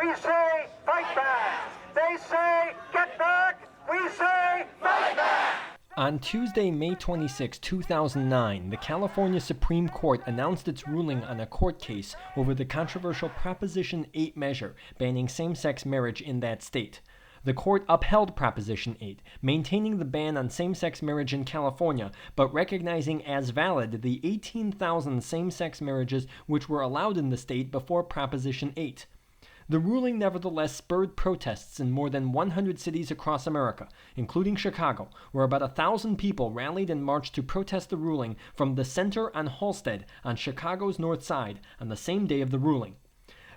We say, fight back. They say, get back. We say, fight back. On Tuesday, May 26, 2009, the California Supreme Court announced its ruling on a court case over the controversial Proposition 8 measure banning same-sex marriage in that state. The court upheld Proposition 8, maintaining the ban on same-sex marriage in California, but recognizing as valid the 18,000 same-sex marriages which were allowed in the state before Proposition 8. The ruling nevertheless spurred protests in more than 100 cities across America, including Chicago, where about 1,000 people rallied and marched to protest the ruling from the Center on Halsted on Chicago's North Side on the same day of the ruling.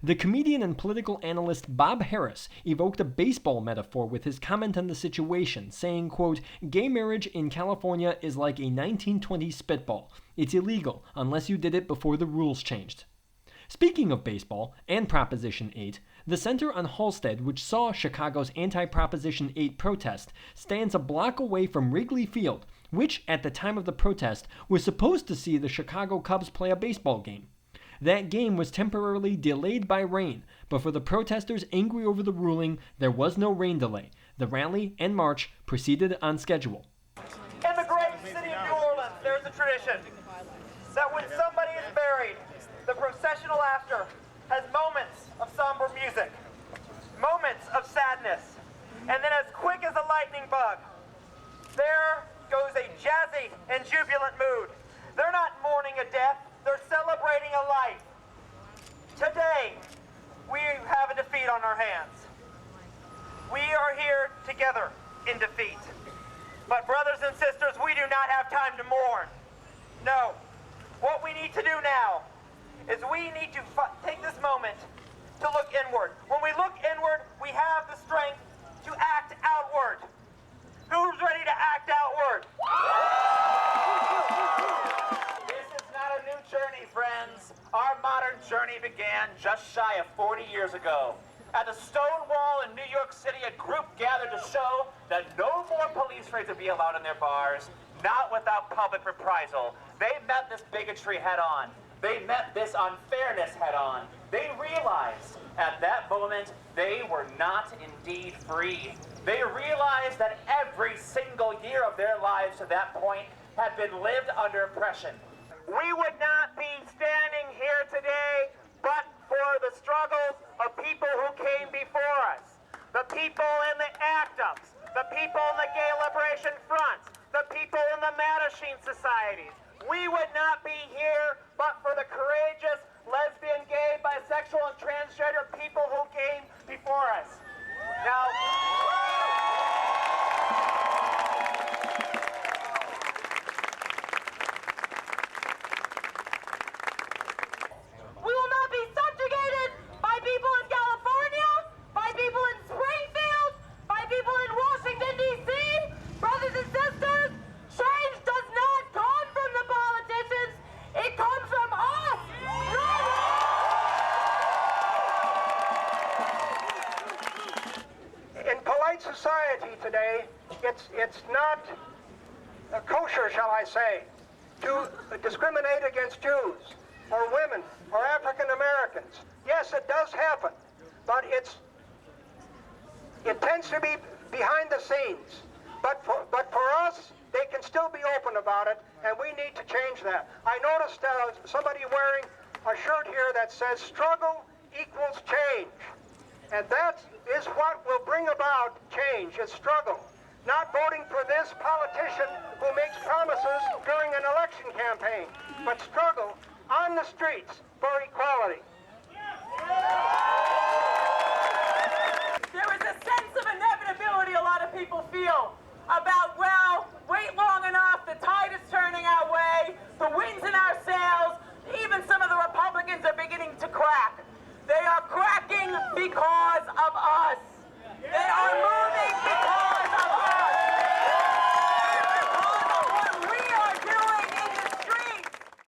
The comedian and political analyst Bob Harris evoked a baseball metaphor with his comment on the situation, saying, quote, "Gay marriage in California is like a 1920s spitball. It's illegal unless you did it before the rules changed." Speaking of baseball and Proposition 8, the Center on Halsted, which saw Chicago's anti-Proposition 8 protest, stands a block away from Wrigley Field, which, at the time of the protest, was supposed to see the Chicago Cubs play a baseball game. That game was temporarily delayed by rain, but for the protesters angry over the ruling, there was no rain delay. The rally and march proceeded on schedule. In the great city of New Orleans, there's a tradition that when somebody is buried, the processional after has moments of somber music, moments of sadness, and then as quick as a lightning bug, there goes a jazzy and jubilant mood. They're not mourning a death, they're celebrating a life. Today, we have a defeat on our hands. We are here together in defeat. But brothers and sisters, we do not have time to mourn. No, what we need to do now is we need to take this moment to look inward. When we look inward, we have the strength to act outward. Who's ready to act outward? This is not a new journey, friends. Our modern journey began just shy of 40 years ago. At the Stone Wall in New York City, a group gathered to show that no more police raids would be allowed in their bars, not without public reprisal. They met this bigotry head on. They met this unfairness head on. They realized at that moment they were not indeed free. They realized that every single year of their lives to that point had been lived under oppression. We would not be standing here today but for the struggles of people who came before us. The people in the ACT-UPs, the people in the Gay Liberation Fronts, the people in the Mattachine societies. We would not be here but for the courageous lesbian, gay, bisexual, and transgender people who came before us. Now, we will not be subjugated by people in California, by people in Springfield, by people in Washington, D.C. Brothers and sisters, change does not come from the politicians. It comes from us. in polite society today, it's not kosher, shall I say, to discriminate against Jews or women or African Americans. Yes, it does happen, but it tends to be behind the scenes. But for us, they can still be open about it, and we need to change that. I noticed somebody wearing a shirt here that says struggle equals change. And that is what will bring about change, is struggle. Not voting for this politician who makes promises during an election campaign, but struggle on the streets for equality. There is a sense of inevitability a lot of people feel about, well, wait long enough, the tide is turning our way, the wind's in our sails, even some of the Republicans are beginning to crack. They are cracking because of us. They are moving